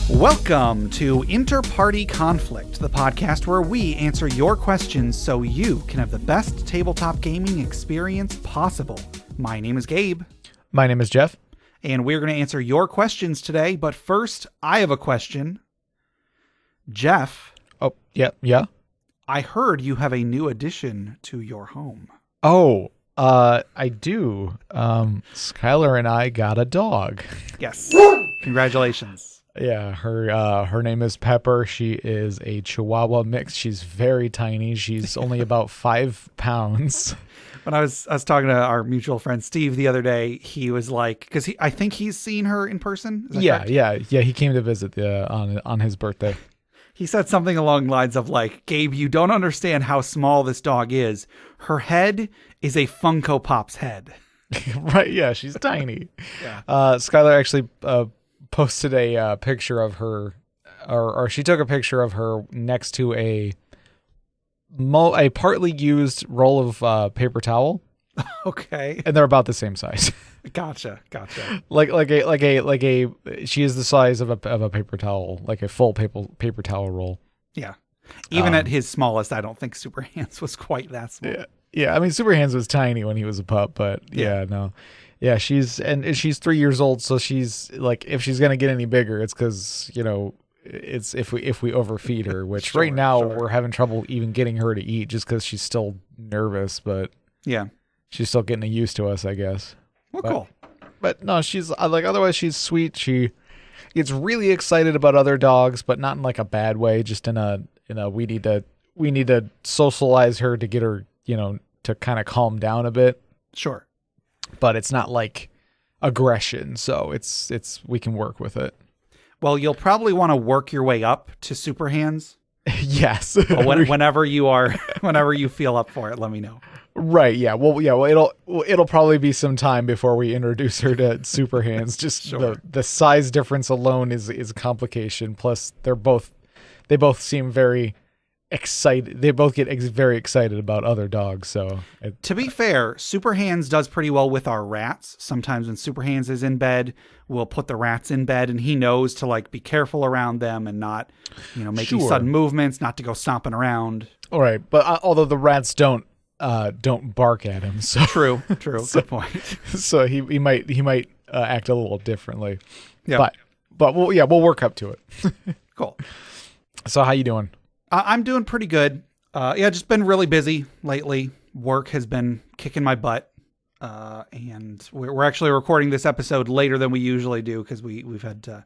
Welcome to InterPartyConflict, the podcast where we answer your questions so you can have the best tabletop gaming experience possible. My name is Gabe. My name is Jeff. And we're going to answer your questions today, but first, I have a question. Jeff. Oh, yeah. I heard you have a new addition to your home. Oh, I do. Skylar and I got a dog. Yes. Congratulations. Yeah, her name is Pepper. She is a Chihuahua mix. She's very tiny. She's only about 5 pounds. When I was talking to our mutual friend Steve the other day, he was like, because I think he's seen her in person. Is that correct? Yeah. He came to visit on his birthday. He said something along the lines of like, Gabe, you don't understand how small this dog is. Her head is a Funko Pop's head. Right? Yeah, she's tiny. Yeah. Skylar actually posted a picture of her, or she took a picture of her next to a partly used roll of paper towel. Okay. And they're about the same size. Gotcha. She is the size of a paper towel, like a full paper towel roll. Yeah. Even at his smallest, I don't think Super Hands was quite that small. Yeah. I mean, Super Hands was tiny when he was a pup, but no. Yeah, she's 3 years old, so she's like, if she's gonna get any bigger, it's because it's if we overfeed her, which right now we're having trouble even getting her to eat just because she's still nervous, but yeah, she's still getting used to us, I guess. Well, cool. But no, she's like, otherwise she's sweet. She gets really excited about other dogs, but not in like a bad way. Just in a we need to socialize her to get her to kind of calm down a bit. Sure. But it's not like aggression, so it's we can work with it. Well, you'll probably want to work your way up to Super Hands. Yes. whenever you feel up for it, let me know. Right. Yeah. Well, it'll probably be some time before we introduce her to Super Hands. Just sure. the size difference alone is a complication. Plus, they both seem very excited. They both get very excited about other dogs. So to be fair, Super Hands does pretty well with our rats. Sometimes when Super Hands is in bed, we'll put the rats in bed, and he knows to like be careful around them and not, making sudden movements, not to go stomping around. All right, but although the rats don't bark at him, so true, good point. So he might act a little differently. Yeah, but we'll work up to it. Cool. So how you doing? I'm doing pretty good. Just been really busy lately. Work has been kicking my butt. And we're actually recording this episode later than we usually do because we've had to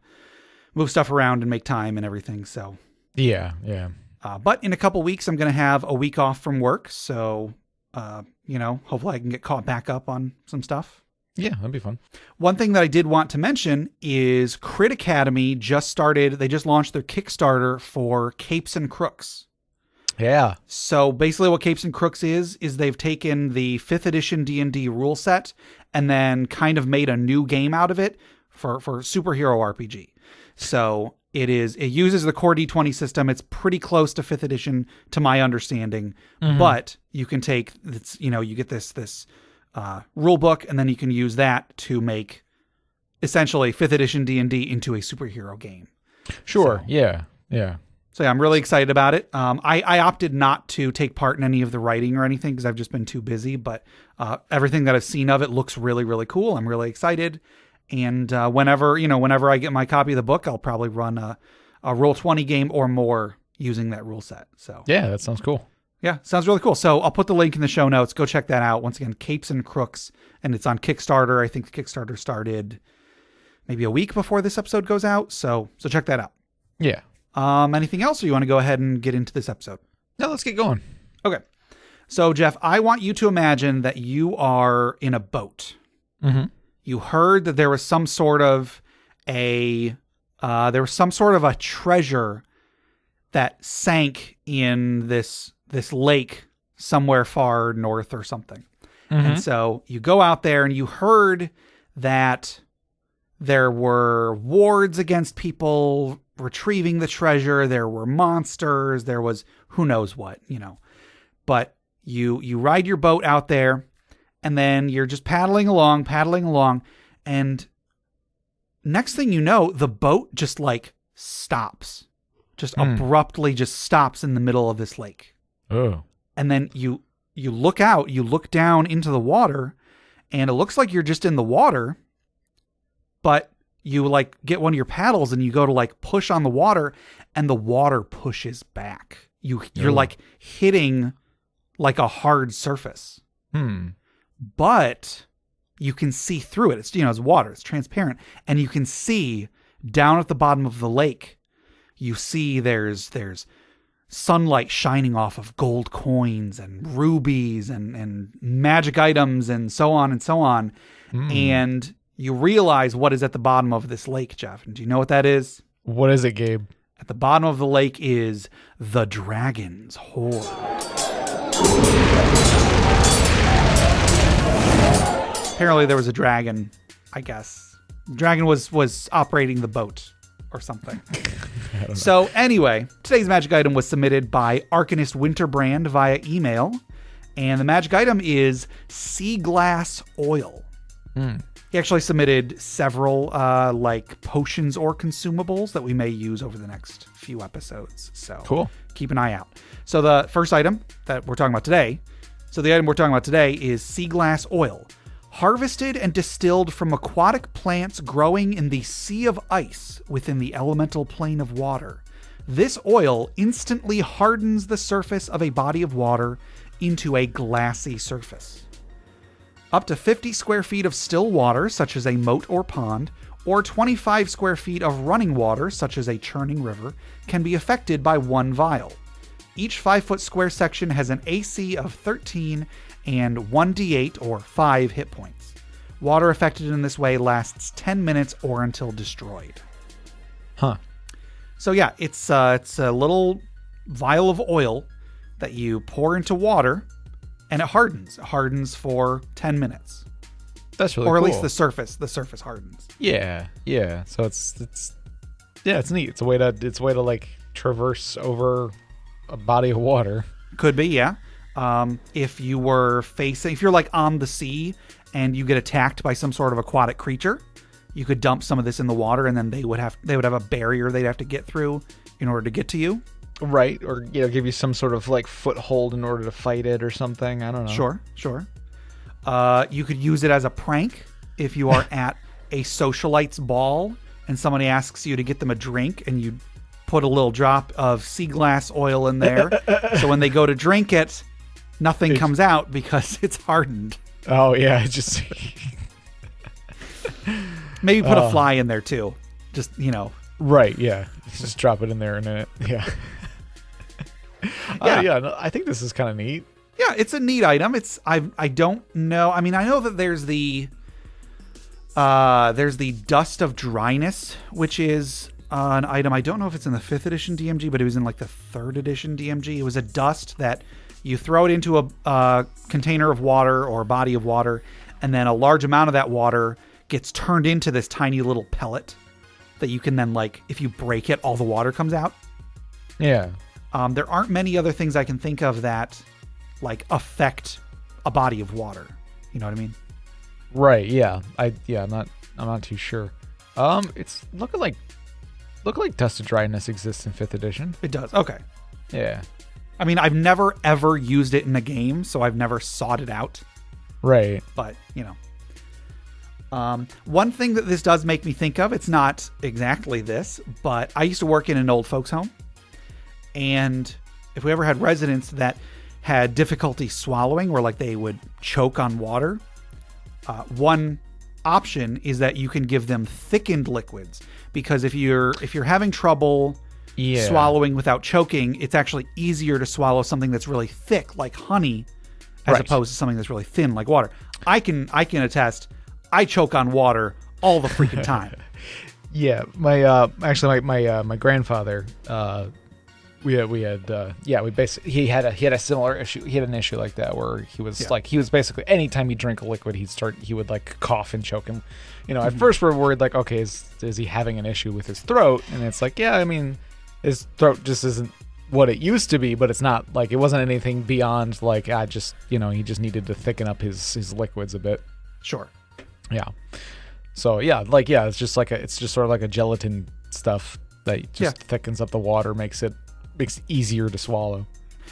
move stuff around and make time and everything. So yeah. But in a couple weeks, I'm going to have a week off from work. So, hopefully I can get caught back up on some stuff. Yeah, that'd be fun. One thing that I did want to mention is Crit Academy just started. They just launched their Kickstarter for Capes and Crooks. Yeah. So basically what Capes and Crooks is they've taken the 5th edition D&D rule set and then kind of made a new game out of it for superhero RPG. So it uses the core D20 system. It's pretty close to 5th edition to my understanding, but you can take this, you get this rule book, and then you can use that to make essentially 5th edition D&D into a superhero game. Sure. So, yeah. So yeah, I'm really excited about it. I opted not to take part in any of the writing or anything because I've just been too busy, but everything that I've seen of it looks really, really cool. I'm really excited. And whenever I get my copy of the book, I'll probably run a Roll20 game or more using that rule set. So yeah, that sounds cool. Yeah, sounds really cool. So I'll put the link in the show notes. Go check that out. Once again, Capes and Crooks, and it's on Kickstarter. I think the Kickstarter started maybe a week before this episode goes out. So check that out. Yeah. Anything else, or you want to go ahead and get into this episode? No, let's get going. Okay. So Jeff, I want you to imagine that you are in a boat. Mm-hmm. You heard that there was some sort of a treasure that sank in this lake somewhere far north or something. Mm-hmm. And so you go out there and you heard that there were wards against people retrieving the treasure. There were monsters. There was who knows what, but you ride your boat out there and then you're just paddling along, and next thing you know, the boat just like stops, just abruptly just stops in the middle of this lake. Oh. And then you look out, you look down into the water, and it looks like you're just in the water, but you like get one of your paddles and you go to like push on the water, and the water pushes back. You're like hitting like a hard surface. But you can see through it. It's, it's water. It's transparent. And you can see down at the bottom of the lake, you see there's sunlight shining off of gold coins and rubies and magic items and so on and so on. And you realize what is at the bottom of this lake, Jeff. And do you know what that is? What is it, Gabe? At the bottom of the lake is the dragon's hoard. Apparently there was a dragon, I guess. The dragon was operating the boat or something. So anyway, today's magic item was submitted by Arcanist Winterbrand via email. And the magic item is sea glass oil. He actually submitted several like potions or consumables that we may use over the next few episodes. So cool. Keep an eye out. So the first item that we're talking about today, is sea glass oil. Harvested and distilled from aquatic plants growing in the sea of ice within the elemental plane of water. This oil instantly hardens the surface of a body of water into a glassy surface. Up to 50 square feet of still water, such as a moat or pond, or 25 square feet of running water, such as a churning river, can be affected by one vial. Each 5-foot square section has an AC of 13 and 1d8 or 5 hit points. Water affected in this way lasts 10 minutes or until destroyed. So yeah, it's a little vial of oil that you pour into water, and it hardens. It hardens for 10 minutes. That's really cool. Or at cool. least the surface hardens. Yeah. So it's neat. It's a way to like traverse over a body of water. Could be, yeah. If you're like on the sea and you get attacked by some sort of aquatic creature, you could dump some of this in the water, and then they would have a barrier they'd have to get through in order to get to you. Right, or give you some sort of like foothold in order to fight it or something. I don't know. Sure. You could use it as a prank if you are at a socialite's ball and somebody asks you to get them a drink, and you put a little drop of sea glass oil in there. So when they go to drink it, nothing comes out because it's hardened. Oh yeah, it just maybe put a fly in there too. Just Right, yeah. Just drop it in there and then yeah. No, I think this is kind of neat. Yeah, it's a neat item. I don't know. I mean, I know that there's the Dust of Dryness, which is an item. I don't know if it's in the 5th edition DMG, but it was in like the 3rd edition DMG. It was a dust that you throw it into a container of water or a body of water, and then a large amount of that water gets turned into this tiny little pellet that you can then, like, if you break it, all the water comes out. Yeah. There aren't many other things I can think of that like affect a body of water. You know what I mean? Right. Yeah. I'm not too sure. It's looking like Dust of Dryness exists in 5th edition. It does. Okay. Yeah. I mean, I've never ever used it in a game, so I've never sought it out. Right. But, one thing that this does make me think of, it's not exactly this, but I used to work in an old folks home. And if we ever had residents that had difficulty swallowing, or like they would choke on water, one option is that you can give them thickened liquids, because if you're having trouble swallowing without choking, it's actually easier to swallow something that's really thick, like honey, as opposed to something that's really thin, like water. I can attest, I choke on water all the freaking time. Yeah, my grandfather, he had a similar issue. He had an issue like that where he was basically, anytime he drank a liquid, he would like cough and choke him. At first we're worried like, okay, is he having an issue with his throat? And it's like, yeah, I mean, his throat just isn't what it used to be, but it's not like, it wasn't anything beyond like, he just needed to thicken up his liquids a bit. Sure. Yeah. So it's just it's just sort of like a gelatin stuff that just thickens up the water, makes it easier to swallow.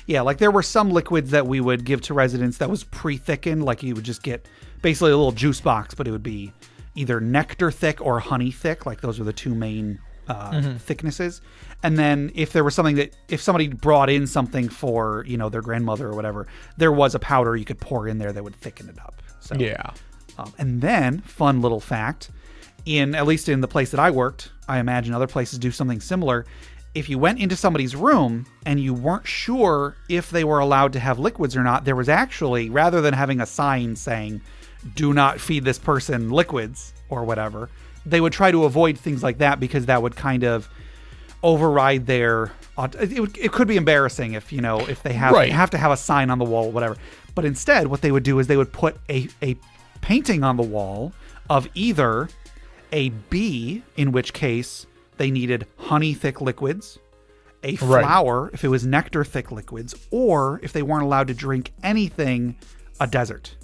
Yeah, like there were some liquids that we would give to residents that was pre-thickened, like you would just get basically a little juice box, but it would be either nectar thick or honey thick. Like those are the two main thicknesses. And then if there was something if somebody brought in something for, their grandmother or whatever, there was a powder you could pour in there that would thicken it up. So yeah. And then, fun little fact, at least in the place that I worked, I imagine other places do something similar. If you went into somebody's room and you weren't sure if they were allowed to have liquids or not, there was actually, rather than having a sign saying, do not feed this person liquids or whatever, they would try to avoid things like that because that would kind of override their... It could be embarrassing if they have to have a sign on the wall, whatever. But instead, what they would do is they would put a painting on the wall of either a bee, in which case they needed honey thick liquids, a flower if it was nectar thick liquids, or if they weren't allowed to drink anything, a desert.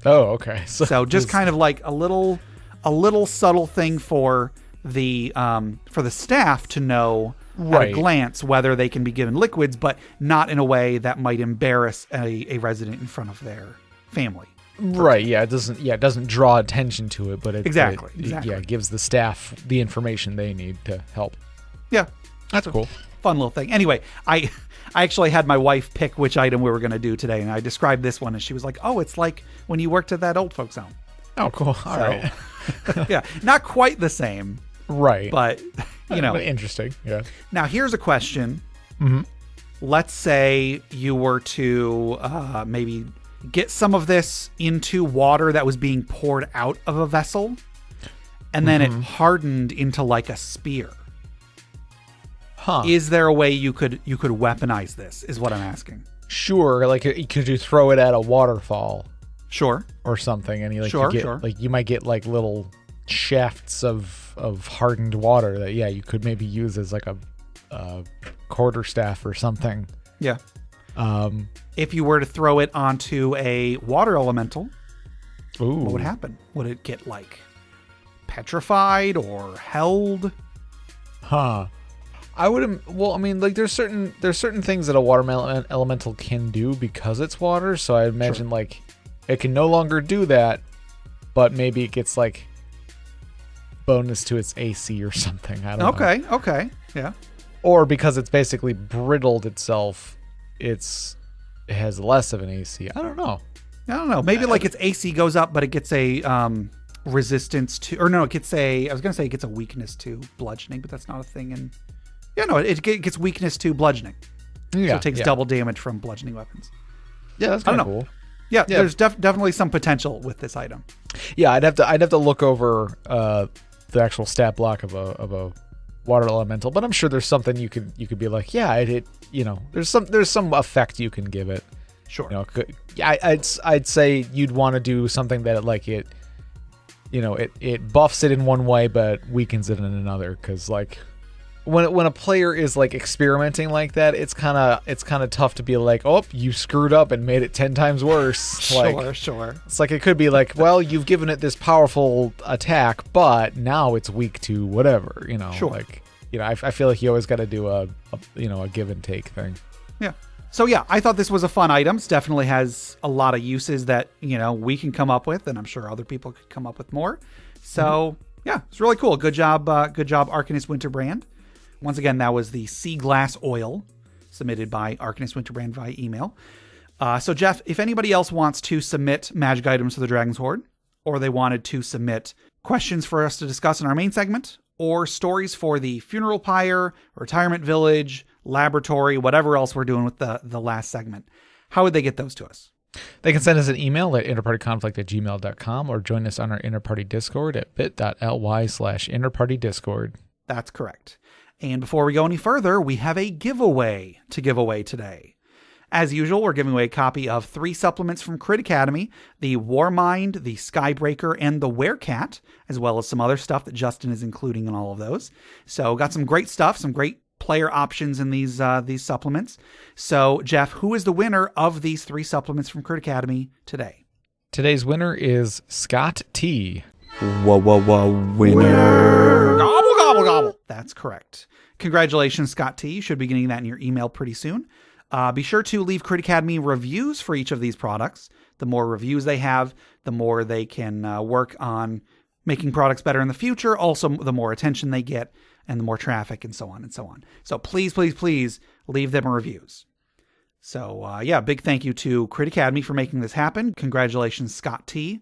Oh, okay. So just kind of like a little subtle thing for the staff to know at a glance whether they can be given liquids, but not in a way that might embarrass a resident in front of their family. Right. Yeah. It doesn't draw attention to it, but exactly. It gives the staff the information they need to help. Yeah. That's cool. Fun little thing. Anyway, I actually had my wife pick which item we were going to do today, and I described this one, and she was like, "Oh, it's like when you worked at that old folks home." Oh, cool. All right. Yeah, not quite the same. Right. But, interesting. Yeah. Now, here's a question. Mm-hmm. Let's say you were to maybe get some of this into water that was being poured out of a vessel, and then it hardened into like a spear. Huh. Is there a way you could weaponize this, is what I'm asking. Sure. Like, could you throw it at a waterfall? Sure. Or something, and sure. Like, you might get like little shafts of hardened water that you could maybe use as like a quarterstaff or something. Yeah. If you were to throw it onto a water elemental, what would happen? Would it get like petrified or held? Huh. I would. Well, I mean, like there's certain things that a water elemental can do because it's water. So I imagine like it can no longer do that, but maybe it gets like bonus to its AC or something. I don't know. Okay. Yeah. Or because it's basically brittled itself, it has less of an AC. I don't know. Maybe like its AC goes up, but it gets a resistance to, or no, it gets I was going to say it gets a weakness to bludgeoning, but that's not a thing. And it gets weakness to bludgeoning. Yeah. So it takes double damage from bludgeoning weapons. Yeah, that's kind of cool. Yeah, there's definitely some potential with this item. Yeah, I'd have to look over the actual stat block of a water elemental, but I'm sure there's something you could be like, there's some effect you can give it. Sure. I'd say you'd want to do something that it buffs it in one way but weakens it in another, because like when a player is like experimenting like that, it's kind of tough to be like, oh, you screwed up and made it 10 times worse. Sure. It's like, it could be like, well, you've given it this powerful attack, but now it's weak to whatever. Sure. Like, I feel like you always got to do a give and take thing. Yeah. So yeah, I thought this was a fun item. It definitely has a lot of uses that we can come up with, and I'm sure other people could come up with more. So yeah, it's really cool. Good job, Arcanist Winterbrand. Once again, that was the Sea Glass Oil submitted by Arcanist Winterbrand via email. So Jeff, if anybody else wants to submit magic items to the Dragon's Horde, or they wanted to submit questions for us to discuss in our main segment, or stories for the funeral pyre, retirement village, laboratory, whatever else we're doing with the last segment, how would they get those to us? They can send us an email at interpartyconflict@gmail.com, or join us on our Interparty Discord at bit.ly/interpartydiscord. That's correct. And before we go any further, we have a giveaway to give away today. As usual, we're giving away a copy of 3 supplements from Crit Academy: the Warmind, the Skybreaker, and the Werecat, as well as some other stuff that Justin is including in all of those. So got some great stuff, some great player options in these supplements. So Jeff, who is the winner of these 3 supplements from Crit Academy today? Today's winner is Scott T. winner. Gobble, gobble, gobble. That's correct. Congratulations, Scott T. You should be getting that in your email pretty soon. Be sure to leave Crit Academy reviews for each of these products. The more reviews they have, the more they can work on making products better in the future. Also, the more attention they get and the more traffic and so on and so on. So please, please, please leave them reviews. So big thank you to Crit Academy for making this happen. Congratulations, Scott T.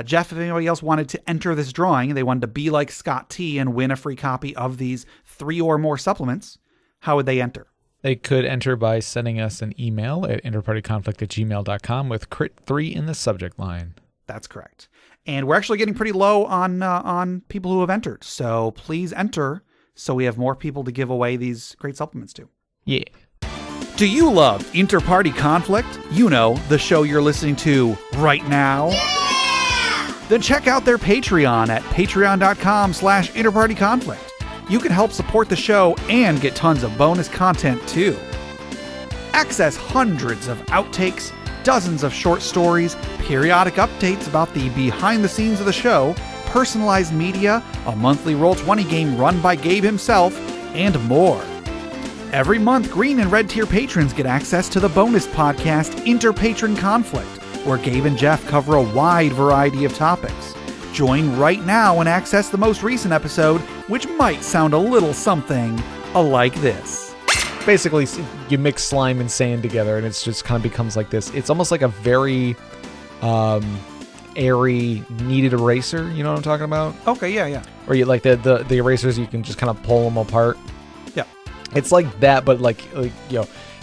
Jeff, if anybody else wanted to enter this drawing, they wanted to be like Scott T and win a free copy of these 3 or more supplements, how would they enter? They could enter by sending us an email at interpartyconflict@gmail.com with crit3 in the subject line. That's correct. And we're actually getting pretty low on people who have entered. So please enter so we have more people to give away these great supplements to. Yeah. Do you love Interparty Conflict? You know, the show you're listening to right now? Yeah! Then check out their Patreon at patreon.com/interpartyconflict. You can help support the show and get tons of bonus content too. Access hundreds of outtakes, dozens of short stories, periodic updates about the behind the scenes of the show, personalized media, a monthly Roll20 game run by Gabe himself, and more. Every month, green and red tier patrons get access to the bonus podcast InterPatronConflict, where Gabe and Jeff cover a wide variety of topics. Join right now and access the most recent episode, which might sound a little something like this. Basically, you mix slime and sand together, and it's just kind of becomes like this. It's almost like a very airy kneaded eraser. You know what I'm talking about? Okay, yeah. Or you like the erasers, you can just kind of pull them apart. Yeah. It's like that, but like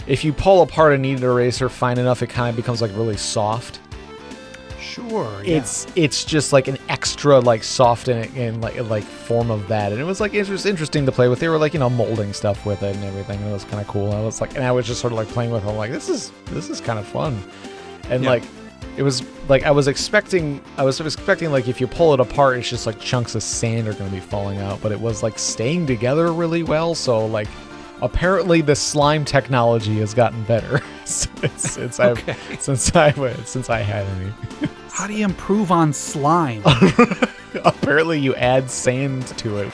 if you pull apart a kneaded eraser fine enough, it kind of becomes like really soft. Sure. Yeah. It's just like an extra like soft and like form of that, and it was like it was interesting to play with. They were like molding stuff with it and everything, and it was kind of cool. And I was just sort of like playing with it. I'm like, this is kind of fun, and like it was like I was expecting like if you pull it apart, it's just like chunks of sand are going to be falling out, but it was like staying together really well. So like apparently the slime technology has gotten better since I had any. How do you improve on slime? Apparently you add sand to it.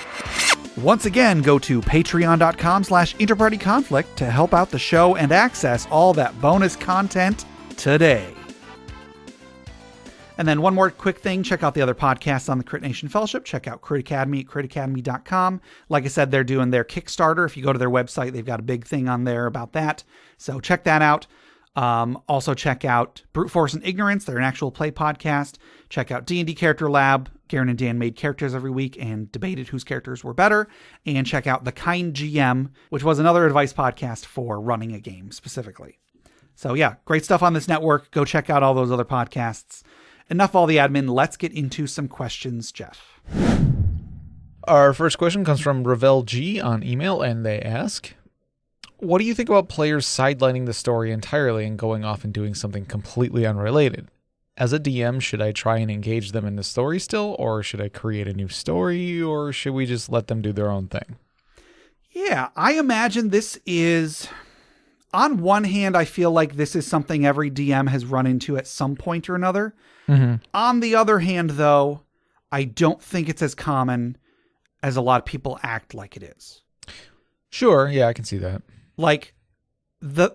Once again, go to patreon.com/interpartyconflict to help out the show and access all that bonus content today. And then one more quick thing, check out the other podcasts on the Crit Nation Fellowship. Check out Crit Academy at critacademy.com. Like I said, they're doing their Kickstarter. If you go to their website, they've got a big thing on there about that. So check that out. Also check out Brute Force and Ignorance. They're an actual play podcast. Check out D&D Character Lab. Garen and Dan made characters every week and debated whose characters were better. And check out The Kind GM, which was another advice podcast for running a game specifically. So yeah, great stuff on this network. Go check out all those other podcasts. Enough all the admin. Let's get into some questions, Jeff. Our first question comes from Ravel G on email, and they ask, what do you think about players sidelining the story entirely and going off and doing something completely unrelated? As a DM, should I try and engage them in the story still, or should I create a new story, or should we just let them do their own thing? Yeah, I imagine this is... On one hand, I feel like this is something every DM has run into at some point or another. Mm-hmm. On the other hand, though, I don't think it's as common as a lot of people act like it is. Sure, yeah, I can see that. Like,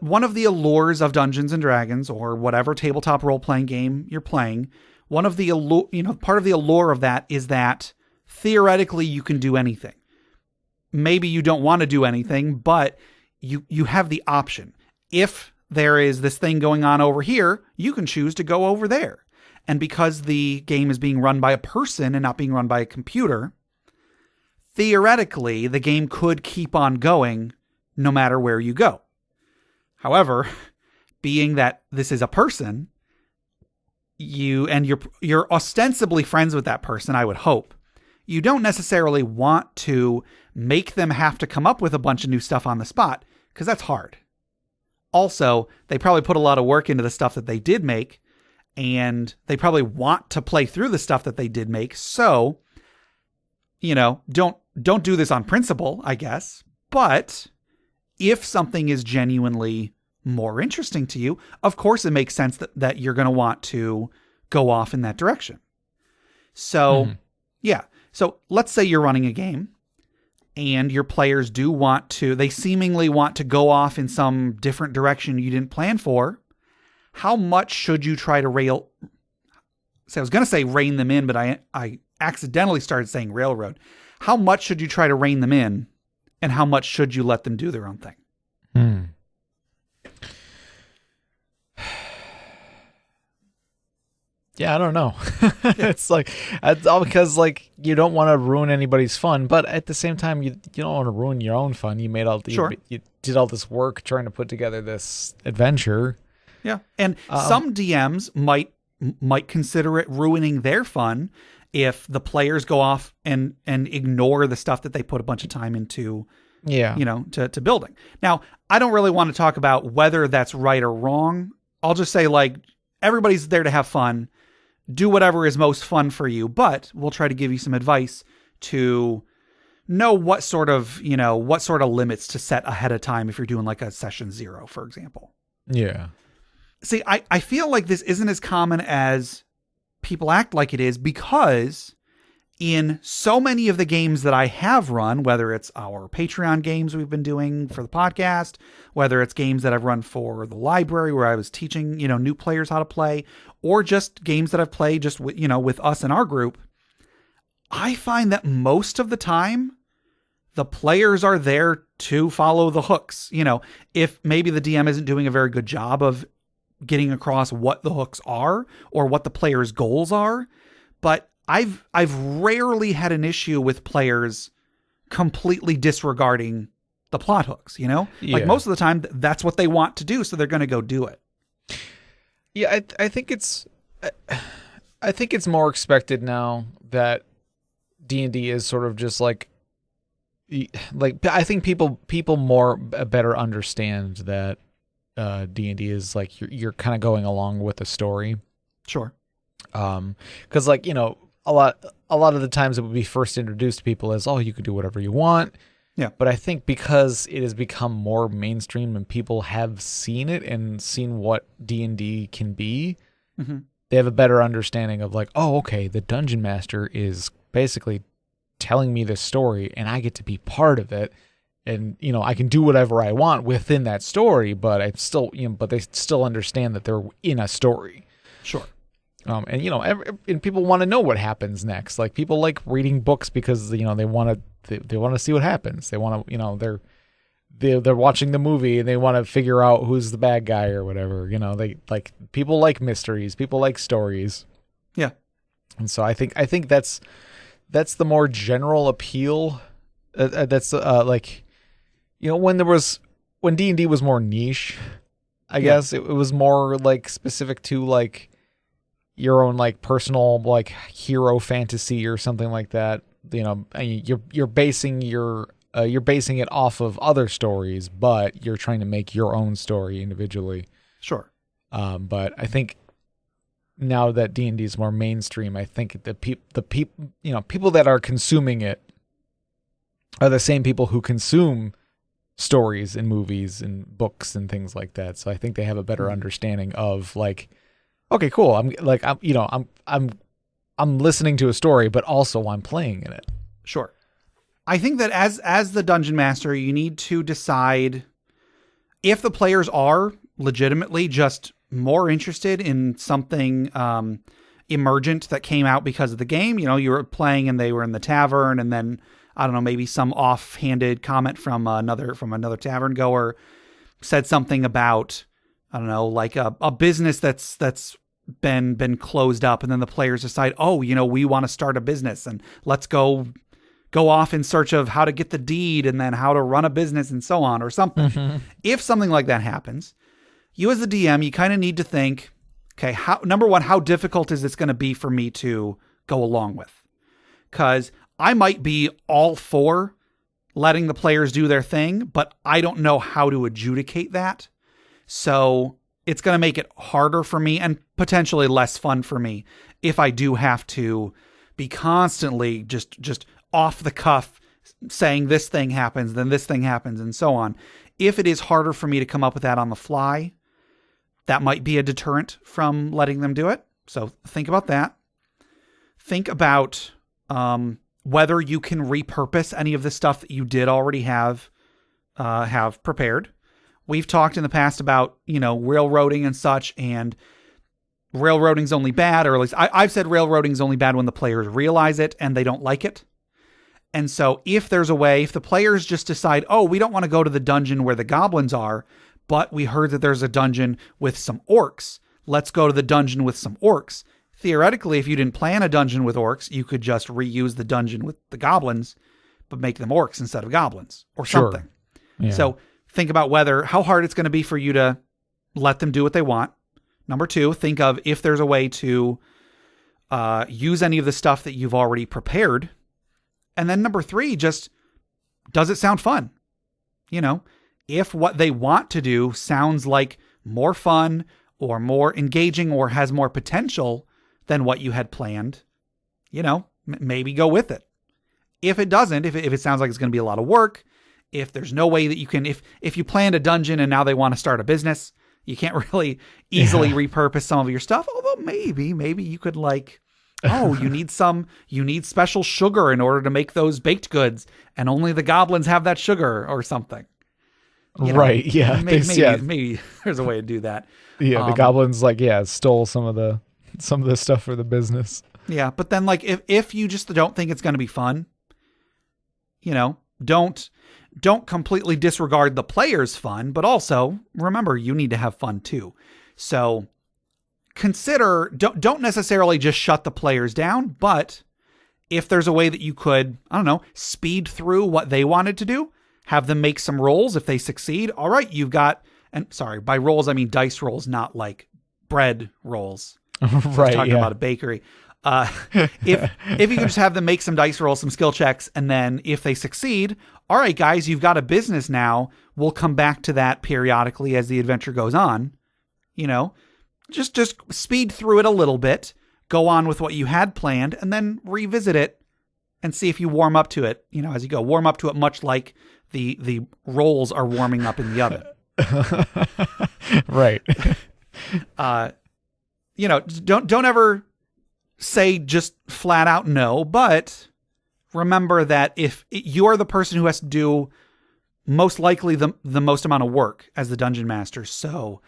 one of the allures of Dungeons and Dragons, or whatever tabletop role-playing game you're playing, part of the allure of that is that theoretically you can do anything. Maybe you don't want to do anything, but you have the option. If there is this thing going on over here, you can choose to go over there. And because the game is being run by a person and not being run by a computer, theoretically, the game could keep on going no matter where you go. However, being that this is a person, you're ostensibly friends with that person, I would hope. You don't necessarily want to make them have to come up with a bunch of new stuff on the spot, because that's hard. Also, they probably put a lot of work into the stuff that they did make, and they probably want to play through the stuff that they did make. So, don't do this on principle, I guess. But if something is genuinely more interesting to you, of course it makes sense that you're going to want to go off in that direction. So Yeah. So let's say you're running a game and your players they seemingly want to go off in some different direction you didn't plan for. How much should you try to I was going to say rein them in, but I accidentally started saying railroad. How much should you try to rein them in, and how much should you let them do their own thing? Yeah, I don't know. It's like, it's all because like you don't want to ruin anybody's fun, but at the same time, you don't want to ruin your own fun. You made you did all this work trying to put together this adventure. Yeah, and some DMs might consider it ruining their fun if the players go off and ignore the stuff that they put a bunch of time into. Yeah, to building. Now, I don't really want to talk about whether that's right or wrong. I'll just say like everybody's there to have fun. Do whatever is most fun for you, but we'll try to give you some advice to know what sort of limits to set ahead of time if you're doing like a session 0, for example. Yeah. See, I feel like this isn't as common as people act like it is, because in so many of the games that I have run, whether it's our Patreon games we've been doing for the podcast, whether it's games that I've run for the library where I was teaching, new players how to play, or just games that I've played just with us in our group, I find that most of the time the players are there to follow the hooks. If maybe the DM isn't doing a very good job of getting across what the hooks are or what the player's goals are, but I've rarely had an issue with players completely disregarding the plot hooks, Yeah. Like most of the time that's what they want to do, so they're going to go do it. Yeah, I think it's more expected now that D&D is sort of just like I think people more better understand that D&D is like you're kind of going along with the story. Sure. Because like a lot of the times it would be first introduced to people as, oh, you can do whatever you want. Yeah. But I think because it has become more mainstream and people have seen it and seen what D&D can be, they have a better understanding of like, oh, okay, the Dungeon Master is basically telling me this story and I get to be part of it. And, I can do whatever I want within that story, but I still, but they still understand that they're in a story. Sure. And people want to know what happens next. Like people like reading books because they want to see what happens. They want to they're watching the movie and they want to figure out who's the bad guy or whatever. They like people like mysteries. People like stories. Yeah. And so I think that's the more general appeal. That's like when D&D was more niche, I guess it was more like specific to like your own like personal like hero fantasy or something like that. You're basing it off of other stories, but you're trying to make your own story individually. Sure. But I think now that D&D is more mainstream, I think the people that are consuming it are the same people who consume stories and movies and books and things like that. So I think they have a better understanding of like, okay, cool. I'm listening to a story, but also I'm playing in it. Sure. I think that as the Dungeon Master, you need to decide if the players are legitimately just more interested in something emergent that came out because of the game. You were playing and they were in the tavern, and then I don't know, maybe some offhanded comment from another tavern goer said something about, I don't know, like a business that's been closed up, and then the players decide, oh, we want to start a business and let's go off in search of how to get the deed and then how to run a business and so on or something. Mm-hmm. If something like that happens, you as the DM, you kind of need to think, okay, number one, how difficult is this going to be for me to go along with? Because I might be all for letting the players do their thing, but I don't know how to adjudicate that. So it's going to make it harder for me and potentially less fun for me if I do have to be constantly just off the cuff saying this thing happens, then this thing happens, and so on. If it is harder for me to come up with that on the fly, that might be a deterrent from letting them do it. So think about that. Think about whether you can repurpose any of the stuff that you did already have prepared. We've talked in the past about, railroading and such, and railroading's only bad, or at least I've said railroading's only bad when the players realize it and they don't like it. And so if there's a way, if the players just decide, oh, we don't want to go to the dungeon where the goblins are, but we heard that there's a dungeon with some orcs, let's go to the dungeon with some orcs. Theoretically, if you didn't plan a dungeon with orcs, you could just reuse the dungeon with the goblins, but make them orcs instead of goblins or something. Yeah. So think about how hard it's going to be for you to let them do what they want. Number 2, think of if there's a way to use any of the stuff that you've already prepared. And then number 3, just, does it sound fun? If what they want to do sounds like more fun or more engaging or has more potential than what you had planned, maybe go with it. If it doesn't, if it sounds like it's going to be a lot of work, if there's no way that you can, if you planned a dungeon and now they want to start a business, you can't really easily repurpose some of your stuff. Although maybe you could you need special sugar in order to make those baked goods, and only the goblins have that sugar or something. Right. Yeah. Maybe there's a way to do that. Yeah. The goblins stole some of the stuff for the business. Yeah. But then if you just don't think it's going to be fun, don't completely disregard the players' fun, but also remember you need to have fun too. So consider, don't necessarily just shut the players down, but if there's a way that you could, speed through what they wanted to do, have them make some rolls. If they succeed, all right, you've got, and sorry, by rolls, I mean dice rolls, not like bread rolls. Right. I was talking about a bakery. If you can just have them make some dice rolls, some skill checks, and then if they succeed, all right, guys, you've got a business now. We'll come back to that periodically as the adventure goes on. Just speed through it a little bit, go on with what you had planned, and then revisit it and see if you warm up to it. As you go, warm up to it, much like the rolls are warming up in the oven. Right. Don't ever say just flat out no, but remember that if you're the person who has to do most likely the most amount of work as the dungeon master. So,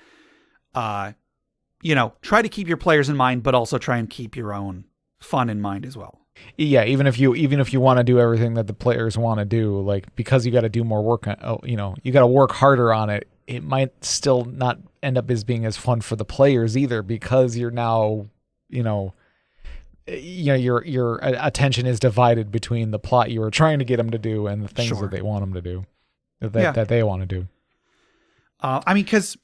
try to keep your players in mind, but also try and keep your own fun in mind as well. Yeah. Even if you want to do everything that the players want to do, because you got to do more work, you got to work harder on it. It might still not end up as being as fun for the players either, because you're now, your attention is divided between the plot you were trying to get them to do and the things that they want them to do, that they want to do. Because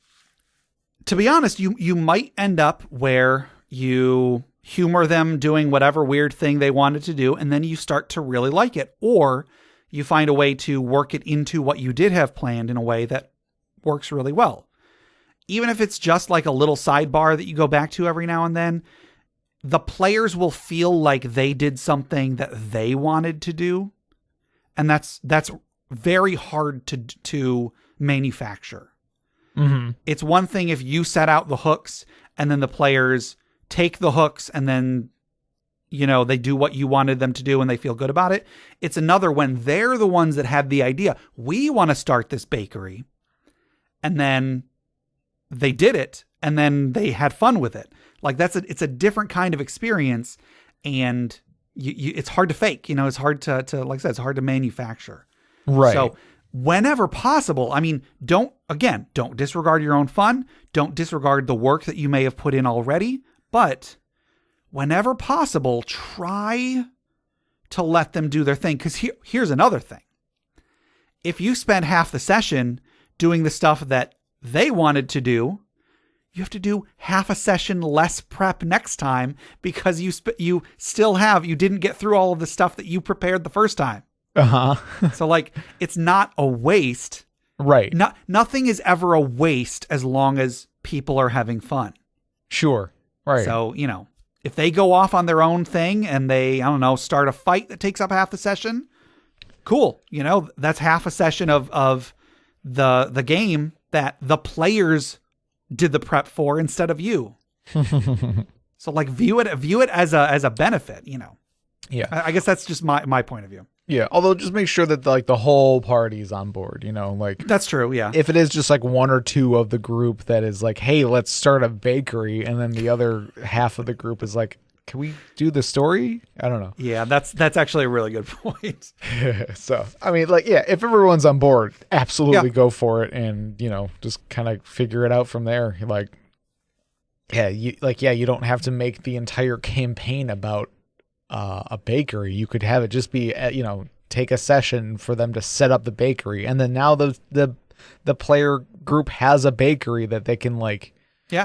to be honest, you might end up where you humor them doing whatever weird thing they wanted to do, and then you start to really like it, or you find a way to work it into what you did have planned in a way that works really well. Even if it's just like a little sidebar that you go back to every now and then, the players will feel like they did something that they wanted to do. And that's very hard to manufacture. Mm-hmm. It's one thing if you set out the hooks and then the players take the hooks and then, they do what you wanted them to do and they feel good about it. It's another when they're the ones that had the idea. We want to start this bakery. And then they did it, and then they had fun with it. It's a different kind of experience, and it's hard to fake. It's hard to like I said, it's hard to manufacture. Right. So whenever possible, don't disregard your own fun. Don't disregard the work that you may have put in already, but whenever possible, try to let them do their thing. Because here's another thing. If you spend half the session doing the stuff that they wanted to do, you have to do half a session less prep next time because you didn't get through all of the stuff that you prepared the first time. Uh-huh. So it's not a waste. Right. Nothing is ever a waste as long as people are having fun. Sure. Right. So, if they go off on their own thing and they, start a fight that takes up half the session, cool. That's half a session of the game that the players did the prep for instead of you. So view it as a benefit, Yeah. I guess that's just my point of view. Yeah, although just make sure that like the whole party's on board, you know, like That's true, yeah. if it is just like one or two of the group that is like, hey, let's start a bakery, and then the other half of the group is like, can we do the story? I don't know. Yeah, that's actually a really good point. So, I mean, like, yeah, if everyone's on board, absolutely Yeah. go for it, and, you know, just kind of figure it out from there. Like, you don't have to make the entire campaign about a bakery. You could have it just be, take a session for them to set up the bakery, and then now the player group has a bakery that they can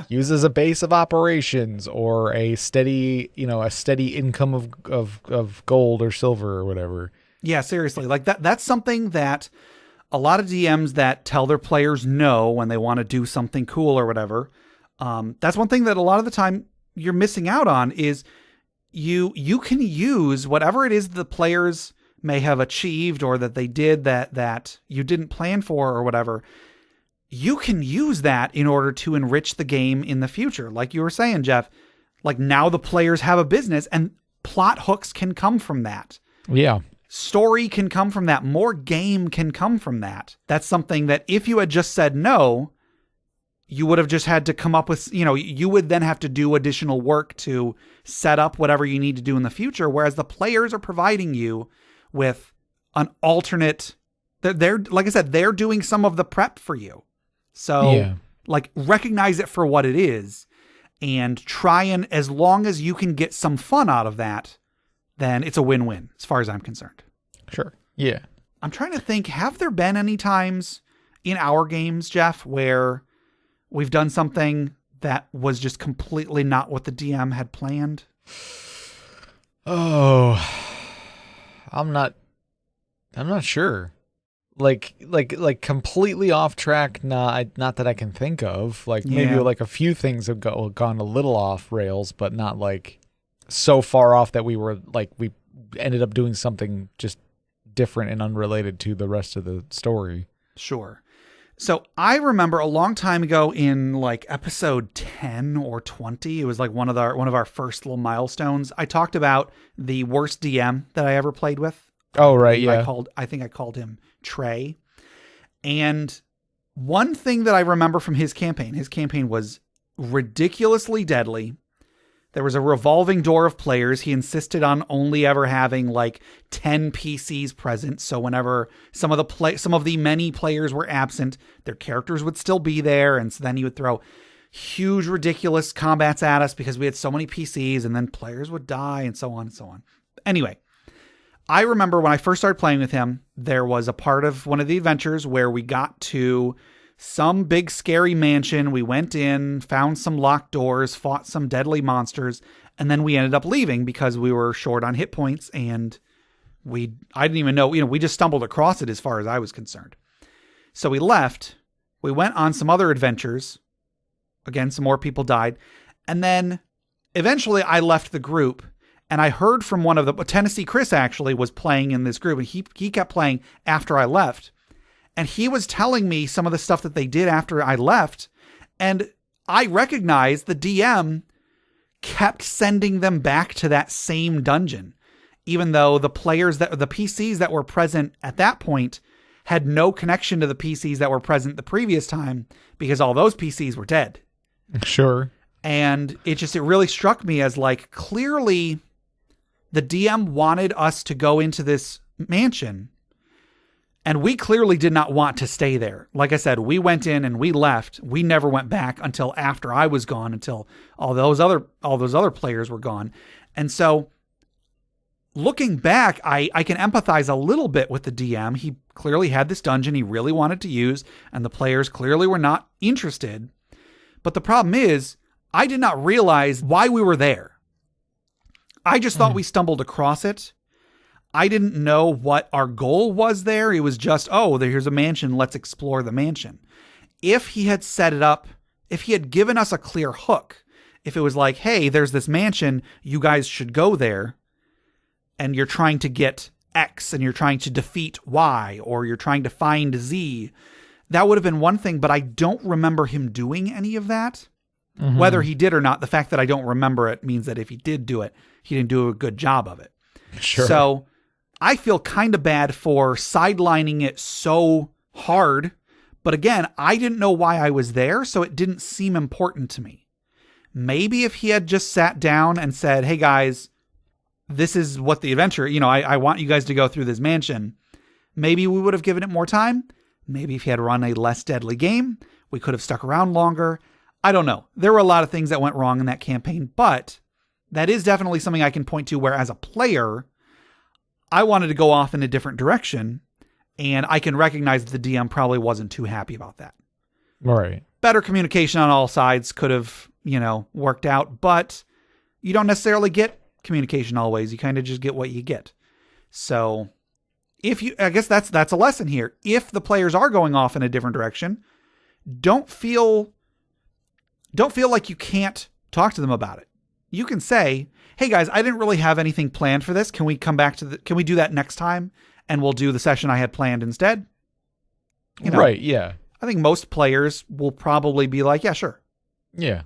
use as a base of operations or a steady income of gold or silver or whatever. Yeah, seriously. Like that's something that a lot of DMs that tell their players no when they want to do something cool or whatever. That's one thing that a lot of the time you're missing out on is you can use whatever it is the players may have achieved or that they did that you didn't plan for or whatever. You can use that in order to enrich the game in the future. Like you were saying, Jeff, like now the players have a business and plot hooks can come from that. Yeah. Story can come from that. More game can come from that. That's something that if you had just said no, you would have just had to come up with, you would then have to do additional work to set up whatever you need to do in the future. Whereas the players are providing you with an alternate, they're like I said, they're doing some of the prep for you. So recognize it for what it is and try and as long as you can get some fun out of that, then it's a win-win as far as I'm concerned. Sure. Yeah. I'm trying to think, have there been any times in our games, Jeff, where we've done something that was just completely not what the DM had planned? Oh, I'm not sure. Like completely off track. Not that I can think of. Like maybe like a few things have gone a little off rails, but not like so far off that we ended up doing something just different and unrelated to the rest of the story. Sure. So I remember a long time ago in like episode 10 or 20, it was like one of our first little milestones. I talked about the worst DM that I ever played with. Oh, right. Yeah. I think I called him Trey. And one thing that I remember from his campaign was ridiculously deadly. There was a revolving door of players. He insisted on only ever having like 10 PCs present. So whenever some of the many players were absent, their characters would still be there. And so then he would throw huge, ridiculous combats at us because we had so many PCs and then players would die and so on and so on. Anyway, I remember when I first started playing with him, there was a part of one of the adventures where we got to some big scary mansion. We went in, found some locked doors, fought some deadly monsters, and then we ended up leaving because we were short on hit points and I didn't even know, we just stumbled across it as far as I was concerned. So we left, we went on some other adventures. Again, some more people died. And then eventually I left the group and I heard from one of the, Tennessee Chris actually was playing in this group and he kept playing after I left. And he was telling me some of the stuff that they did after I left. And I recognized the DM kept sending them back to that same dungeon, even though the PCs that were present at that point had no connection to the PCs that were present the previous time because all those PCs were dead. Sure. And it really struck me as like, clearly the DM wanted us to go into this mansion. And we clearly did not want to stay there. Like I said, we went in and we left. We never went back until after I was gone, until all those other players were gone. And so looking back, I can empathize a little bit with the DM. He clearly had this dungeon he really wanted to use, and the players clearly were not interested. But the problem is, I did not realize why we were there. I just thought we stumbled across it. I didn't know what our goal was there. It was just, here's a mansion. Let's explore the mansion. If he had set it up, if he had given us a clear hook, if it was like, hey, there's this mansion, you guys should go there, and you're trying to get X and you're trying to defeat Y, or you're trying to find Z, that would have been one thing, but I don't remember him doing any of that. Mm-hmm. Whether he did or not, the fact that I don't remember it means that if he did do it, he didn't do a good job of it. Sure. So I feel kind of bad for sidelining it so hard. But again, I didn't know why I was there, so it didn't seem important to me. Maybe if he had just sat down and said, hey guys, this is what the adventure, I want you guys to go through this mansion. Maybe we would have given it more time. Maybe if he had run a less deadly game, we could have stuck around longer. I don't know. There were a lot of things that went wrong in that campaign, but that is definitely something I can point to where as a player, I wanted to go off in a different direction, and I can recognize that the DM probably wasn't too happy about that. Right. Better communication on all sides could have, worked out, but you don't necessarily get communication always. You kind of just get what you get. So I guess that's a lesson here. If the players are going off in a different direction, don't feel like you can't talk to them about it. You can say, hey guys, I didn't really have anything planned for this. Can we come back can we do that next time? And we'll do the session I had planned instead. Right. Yeah. I think most players will probably be like, yeah, sure. Yeah.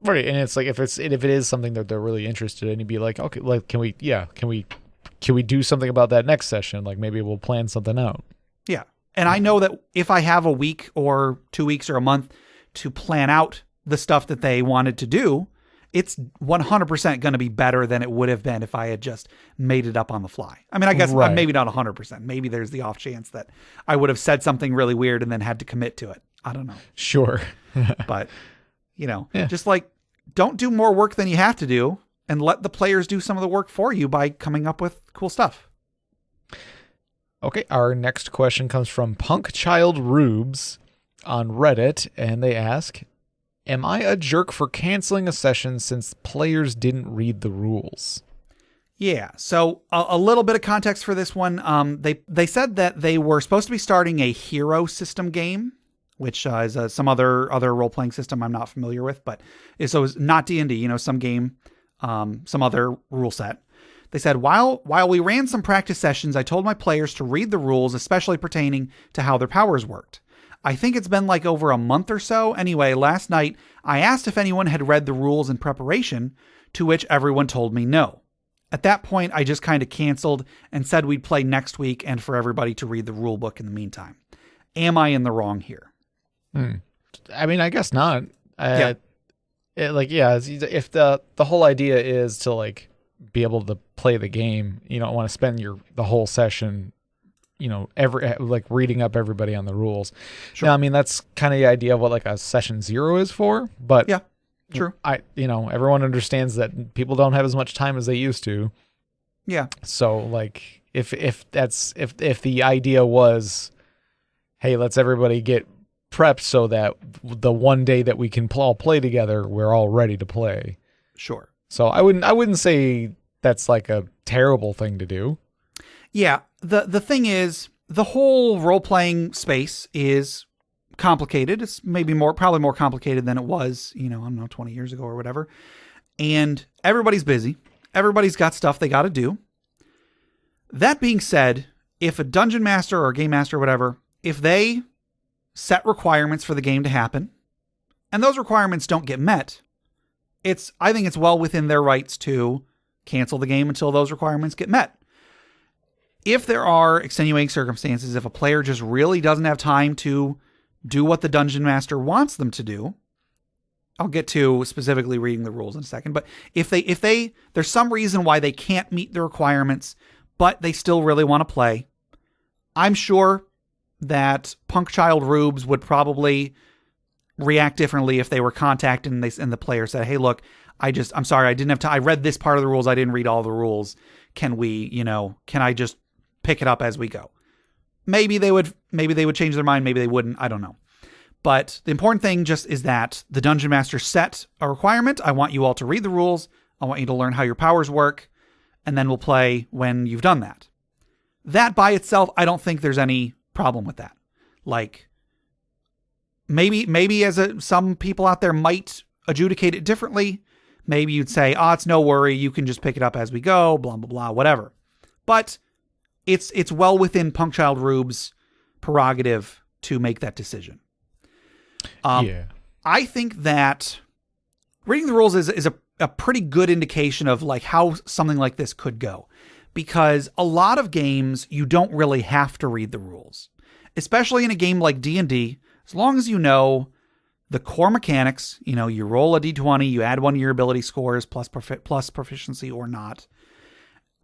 Right. And it's like, if it is something that they're really interested in, you'd be like, okay, like, can we do something about that next session? Like maybe we'll plan something out. Yeah. And I know that if I have a week or 2 weeks or a month to plan out the stuff that they wanted to do, it's 100% going to be better than it would have been if I had just made it up on the fly. I mean, I guess maybe not 100%. Maybe there's the off chance that I would have said something really weird and then had to commit to it. I don't know. Sure. But, just like, don't do more work than you have to do and let the players do some of the work for you by coming up with cool stuff. Okay, our next question comes from Punk Child Rubes on Reddit, and they ask, am I a jerk for canceling a session since players didn't read the rules? Yeah, so a little bit of context for this one. They said that they were supposed to be starting a hero system game, which is some other role-playing system I'm not familiar with, but it's not D&D, some game, some other rule set. They said, while we ran some practice sessions, I told my players to read the rules, especially pertaining to how their powers worked. I think it's been like over a month or so. Anyway, last night, I asked if anyone had read the rules in preparation, to which everyone told me no. At that point, I just kind of canceled and said we'd play next week and for everybody to read the rule book in the meantime. Am I in the wrong here? I mean, I guess not. Yeah. If the whole idea is to like be able to play the game, you don't want to spend the whole session, reading up everybody on the rules. Sure. Now, I mean, that's kind of the idea of what like a session 0 is for, but yeah, true. Everyone understands that people don't have as much time as they used to. Yeah. So like if the idea was, hey, let's everybody get prepped so that the one day that we can all play together, we're all ready to play. Sure. So I wouldn't say that's like a terrible thing to do. Yeah. The thing is, the whole role-playing space is complicated. It's probably more complicated than it was, 20 years ago or whatever. And everybody's busy. Everybody's got stuff they got to do. That being said, if a dungeon master or a game master or whatever, if they set requirements for the game to happen, and those requirements don't get met, I think it's well within their rights to cancel the game until those requirements get met. If there are extenuating circumstances, if a player just really doesn't have time to do what the dungeon master wants them to do, I'll get to specifically reading the rules in a second, but if there's some reason why they can't meet the requirements, but they still really want to play, I'm sure that Punk Child Rubes would probably react differently if they were contacted and the player said, hey, look, I'm sorry, I didn't have time. I read this part of the rules. I didn't read all the rules. Can I just pick it up as we go? Maybe they would change their mind. Maybe they wouldn't. I don't know. But the important thing just is that the dungeon master set a requirement. I want you all to read the rules. I want you to learn how your powers work, and then we'll play when you've done that. That by itself, I don't think there's any problem with that. Like, maybe some people out there might adjudicate it differently. Maybe you'd say, it's no worry, you can just pick it up as we go, blah, blah, blah, whatever. But it's well within Punk Child Rube's prerogative to make that decision. I think that reading the rules is a pretty good indication of like how something like this could go. because a lot of games you don't really have to read the rules, especially in a game like D&D. As long as you know the core mechanics, you roll a d20, you add one of your ability scores plus proficiency or not.